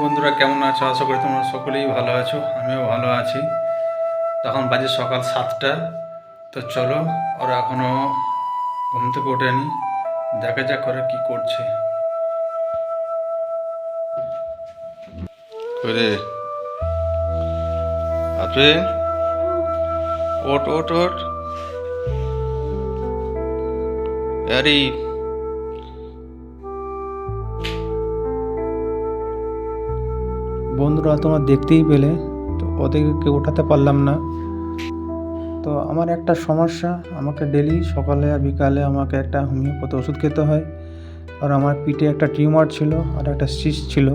বন্ধুরা কেমন আছো? আশা করি তোমরা সকলেই ভালো আছো, আমিও ভালো আছি। তখন বাজে সকাল 7টা। তো চলো, ওরা এখনও ঘুম থেকে ওঠেনি, দেখা যাক ওরা কী করছে। করে আপনি ওট ওট ওট আরে বন্ধুরা তোমরা দেখতেই পেলে, তো ওদেরকে ওঠাতে পারলাম না। তো আমার একটা সমস্যা, আমাকে ডেলি সকালে আর বিকালে আমাকে একটা হোমিওপ্যাথি ওষুধ খেতে হয়। আর আমার পিঠে একটা টিউমার ছিল আর একটা সিস্ট ছিল।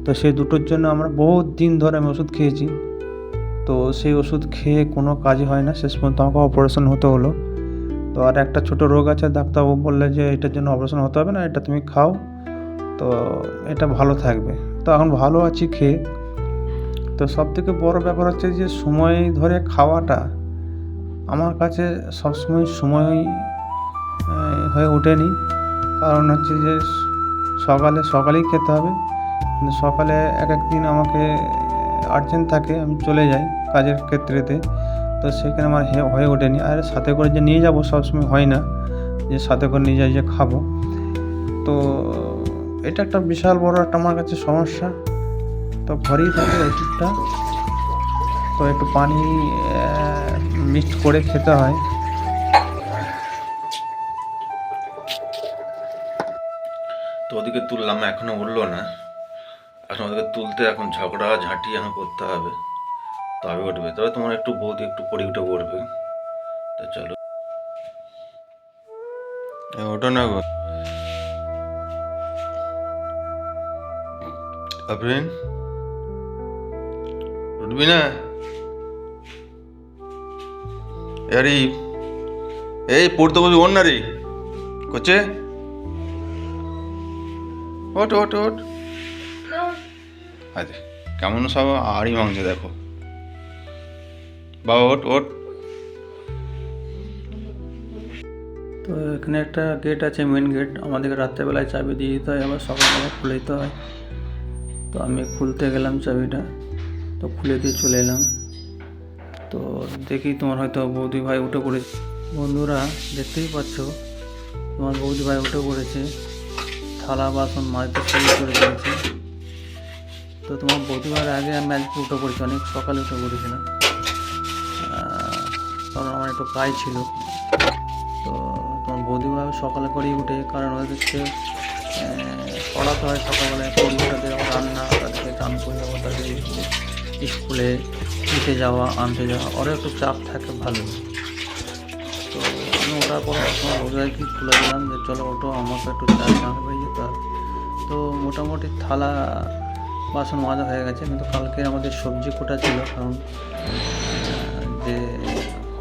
তো সেই দুটোর জন্য আমরা বহুত দিন ধরে আমি ওষুধ খেয়েছি। তো সেই ওষুধ খেয়ে কোনো কাজই হয় না, শেষ পর্যন্ত আমাকে অপারেশন হতে হলো। তো আর একটা ছোটো রোগ আছে, ডাক্তারবাবু বললে যে এটার জন্য অপারেশন হতে হবে না, এটা তুমি খাও, তো এটা ভালো থাকবে। তো এখন ভালো আছি খেয়ে। তো সবথেকে বড় ব্যাপার হচ্ছে যে সময় ধরে খাওয়াটা আমার কাছে সবসময় সময় হয়ে ওঠেনি। কারণ হচ্ছে যে সকালেই খেতে হবে, কিন্তু সকালে এক দিন আমাকে আর্জেন্ট থাকে, আমি চলে যাই কাজের ক্ষেত্রেতে। তো সেখানে আমার হয়ে ওঠেনি। আর সাথে করে যে নিয়ে যাব সবসময় হয় না, যে সাথে করে নিয়ে যাই যে খাবো। তো এটা একটা বিশাল বড় একটা আমার কাছে সমস্যা। তো ঘরেই থাকে ওষুধটা, তো একটু পানি মিক্সড করে খেতে হয়। তো ওদিকে তুললাম, এখনও উঠলো না। এখন ওদিকে তুলতে এখন ঝগড়া ঝাঁটি এখন করতে হবে, তবে উঠবে। তবে তোমার একটু বৌদি একটু পরে উঠে পড়বে। তো চলো, ওঠো না গো আফরিন, উঠবি না? আরে এই পড়তে বসবি, ওর না রে করছে। ওট ওট ওট, আচ্ছা কেমন সব আড়ি ভাঙছে দেখো। বাবা ওট ওট। তো এখানে একটা গেট আছে, মেন গেট। আমাদেরকে রাত্রেবেলায় চাবি দিয়ে দিতে হয়, আবার সকালবেলা খুলে দিতে হয়। তো আমি খুলতে গেলাম চাবিটা, তো খুলে দিয়ে চলে এলাম। তো দেখি তোমার হয়তো বৌদি ভাই উঠে পড়েছে। বন্ধুরা দেখতেই পাচ্ছ, তোমার বৌদি ভাই উঠে পড়েছে, থালা বাসন মাজতে শুরু করে দিয়েছে। তো তোমার বৌদি ভাইয়ের আগে আমি আজকে উঠে পড়েছি, অনেক সকালে উঠে পড়েছিলাম, কারণ আমার একটু কাজ ছিল। তো তোমার বৌদিভাই সকালে করেই উঠে, কারণ ওদেরকে পড়াতে হয় সকালবেলায়, পরিবারদের রান্না, তাদেরকে চান করে যাওয়া, তাদের স্কুলে দিতে যাওয়া, আনতে যাওয়া, ওরা একটু চাপ থাকে ভালো। তো আমি ওঠার পর তোমার বৌদিভাইকে তুলে দিলাম যে চলো ওঠো, আমাকে একটু চা চান হয়ে যেতে হবে। তো মোটামুটি থালা বাসন মাজা হয়ে গেছে, কিন্তু কালকে আমাদের সবজি কোটা ছিল, কারণ যে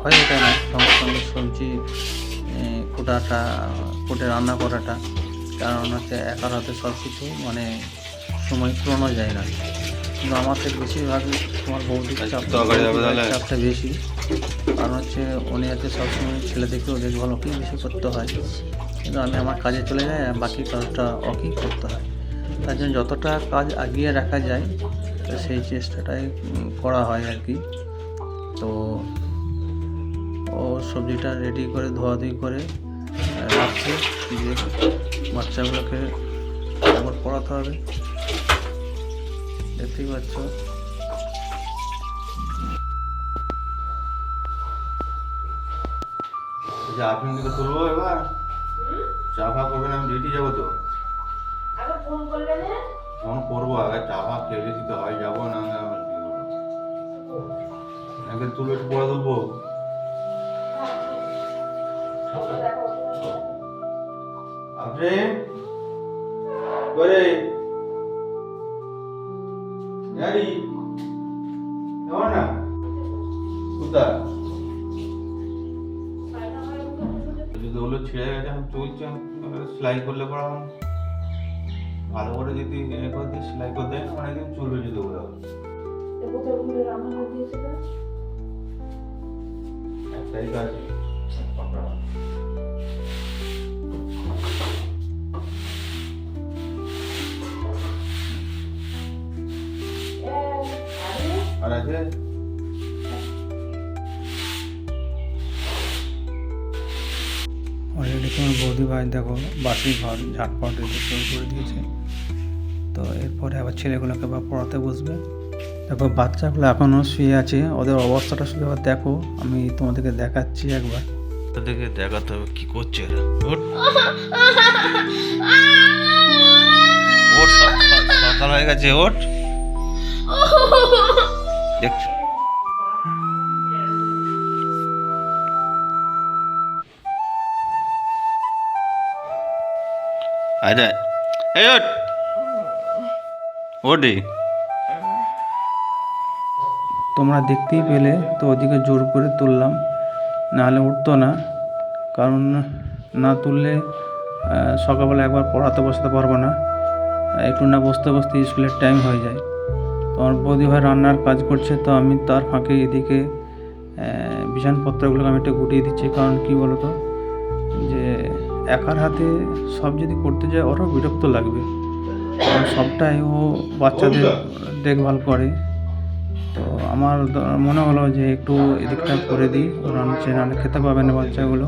হয়ে ওঠে না সঙ্গে সঙ্গে সবজি কুটে রান্না করাটা, কারণ হচ্ছে একার হাতে সব কিছু মানে সময় পুরোনো যায় না। কিন্তু আমার থেকে বেশিরভাগই তোমার বৌদির চাপটা বেশি, কারণ হচ্ছে উনি হচ্ছে সবসময় ছেলেদেরকেও দেখভাল ওকেই বেশি করতে হয়, কিন্তু আমি আমার কাজে চলে যাই আর বাকি কাজটা ওকেই করতে হয়। তার জন্য যতটা কাজ আগিয়ে রাখা যায় তো সেই চেষ্টাটাই করা হয় আর কি। তো ও সবজিটা রেডি করে ধোয়াধুয়ি করে রাখছে, যে বাচ্চাগুলোকে আবার পড়াতে হবে, দেখতেই পাচ্ছ। আপনি তুলবো এবার, চা ফা করবেন? আমি ডিউটি যাবো তো। ফোন করবো, আগে চা ফা খেলে দিতে হয়, যাবো না একদিন তুলে একটু পরে দেবো। আপনি করে গাড়ি কেমন না কোথায় যদি ওগুলো ছিঁড়ে গেছে, আমি চলছে সেলাই করলে পর ভালো করে যদি এ করে দিয়ে সেলাই করে দেয় অনেকদিন চলবে। যদি ওগুলো একটাই কাজ আর আছে অলরেডি তোমার বৌদি ভাই দেখো বাসি ঘর ঝাটপট দিতে শুরু করে দিয়েছে। তো এরপরে আবার ছেলেগুলোকে আবার পড়াতে বসবে। দেখো বাচ্চাগুলো এখনও শুয়ে আছে, ওদের অবস্থাটা শুধু আবার দেখো, আমি তোমাদেরকে দেখাচ্ছি একবার। তাদেরকে দেখাতে হবে কি করছে এরা। ওঠ ওঠ, সকাল হয়ে গেছে, ওঠ। দেখছো আরে এই ওঠ ওঠে। তোমরা দেখতেই পেলে, তো ওদিকে জোর করে তুললাম, নাহলে উঠতো না। কারণ না তুললে সকালবেলা একবার পড়াতে বসাতে পারবো না, একটু না বসতে বসতে স্কুলের টাইম হয়ে যায়। তো আমার বৌদি ভাই রান্নার কাজ করছে, তো আমি তার ফাঁকে এদিকে বিছানপত্রগুলোকে আমি একটু গুটিয়ে দিচ্ছি। কারণ কি বলো তো, যে একার হাতে সব যদি করতে যায় ওরও বিরক্ত লাগবে, কারণ সবটাই ও বাচ্চাদের দেখভাল করে। তো আমার মনে হলো যে একটু এদিকটা করে দিই, রান্না খেতে পাবে না বাচ্চাগুলো।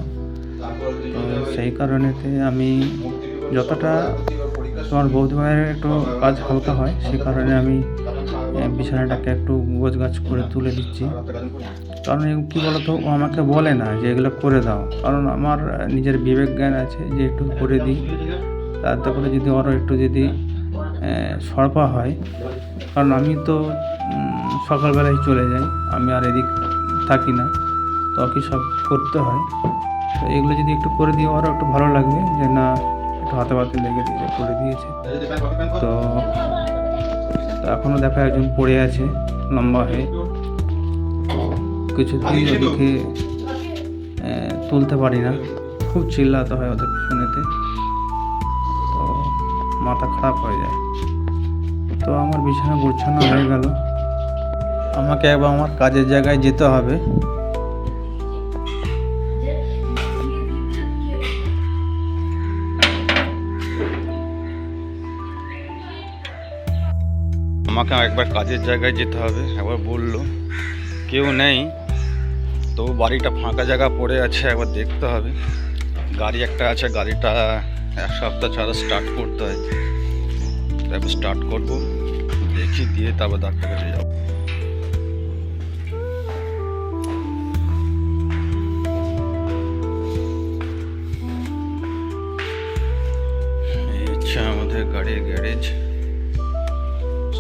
তো সেই কারণেতে আমি যতটা তোমার বৌদি ভাইয়ের একটু কাজ হালকা হয়, সেই কারণে আমি বিছানাটাকে একটু গোছগাছ করে তুলে দিচ্ছি। কারণ কী বলতো, ও আমাকে বলে না যে এগুলো করে দাও, কারণ আমার নিজের বিবেক জ্ঞান আছে যে একটু করে দিই। তাতে করে যদি ওরও একটু যদি সরপা হয়, কারণ আমি তো সকালবেলায় চলে যাই, আমি আর এদিক থাকি না, তো কি সব করতে হয়। তো এগুলো যদি একটু করে দিই ওরও একটু ভালো লাগবে, যে না একটু হাতে হাতে লেগে দিয়ে করে দিয়েছে। তো এখনও দেখো একজন পড়ে আছে লম্বা হয়ে, কিছুতেই ওদিকে তুলতে পারি না, খুব চিল্লাতে হয় ওদের পিছনেতে, তো মাথা খারাপ হয়ে যায়। তো আমার বিছানা গোছানো হয়ে গেল, আমাকে একবার আমার কাজের জায়গায় যেতে হবে। আমাকে একবার কাজের জায়গায় যেতে হবে, একবার বললো কেউ নেই, তো বাড়িটা ফাঁকা জায়গা পড়ে আছে, একবার দেখতে হবে। গাড়ি একটা আছে, গাড়িটা এক সপ্তাহ ছাড়া স্টার্ট করতে হয়, তারপর স্টার্ট করবো, দেখি দিয়ে তারপর ডাক্তার কাছে যাবো। এই হচ্ছে আমাদের গাড়ির গ্যারেজ।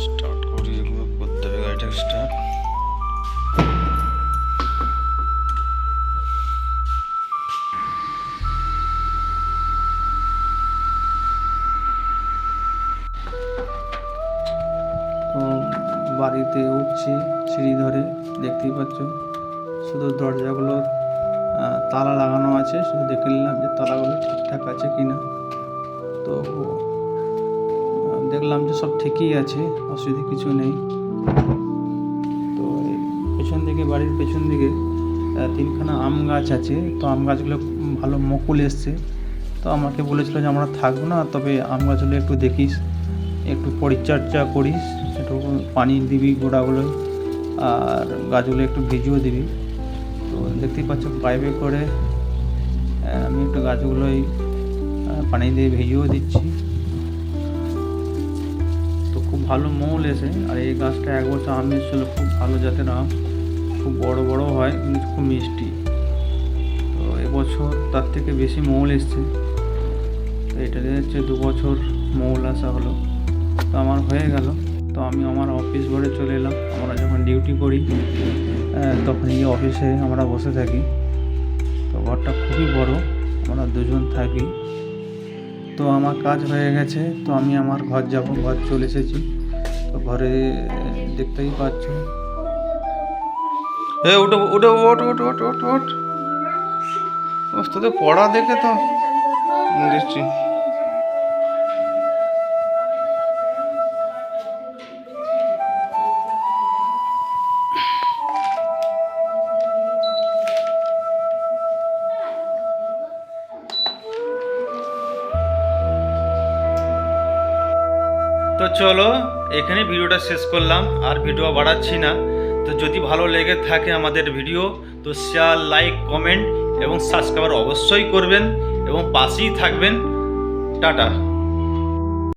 স্টার্ট করি, এগুলো করতে হবে গাড়িটা স্টার্ট। তো বাড়িতে উঠছি সিঁড়ি ধরে, দেখতেই পাচ্ছ শুধু দরজাগুলো তালা লাগানো আছে, শুধু দেখে নিলাম যে তালাগুলো ঠিকঠাক আছে কি না। তো দেখলাম যে সব ঠিকই আছে, অসুবিধা কিছু নেই। তো পেছন দিকে, বাড়ির পেছন দিকে 3খানা আম গাছ আছে, তো আম গাছগুলো ভালো মুকুল এসছে। তো আমাকে বলেছিল যে আমরা থাকবো না, তবে আম গাছগুলো একটু দেখিস, একটু পরিচর্যা করিস, একটু পানি দিবি গোড়াগুলো, আর গাছগুলো একটু ভিজিয়েও দিবি। তো দেখতেই পাচ্ছ পাইপে করে আমি একটু গাছগুলোই পানি দিয়ে ভিজিয়েও দিচ্ছি। তো খুব ভালো মৌল এসে, আর এই গাছটা 1 বছর আম এসেছিলো, খুব ভালো জাতের আম, খুব বড় বড় হয় কিন্তু খুব মিষ্টি। তো এবছর তার থেকে বেশি মৌল এসছে, তো এটা হচ্ছে 2 বছর মৌল আসা হলো। তো আমার হয়ে গেল, তো আমি আমার অফিস ঘরে চলে এলাম। আমরা যখন ডিউটি করি তখন এই অফিসে আমরা বসে থাকি। তো ঘরটা খুবই বড়, আমরা 2 জন থাকি। তো আমার কাজ হয়ে গেছে, তো আমি আমার ঘর যাব, ঘর চলে এসেছি। তো ঘরে দেখতেই পাচ্ছ, উঠো উঠো ওঠ ওঠ ওঠ ওঠ ওঠ, তোদের পড়া দেখে তো দিচ্ছি। তো চলো এখানে ভিডিওটা শেষ করলাম, আর ভিডিও বাড়াচ্ছি না। তো যদি ভালো লেগে থাকে আমাদের ভিডিও তো শেয়ার, লাইক, কমেন্ট এবং সাবস্ক্রাইব অবশ্যই করবেন এবং পাশেই থাকবেন। টাটা।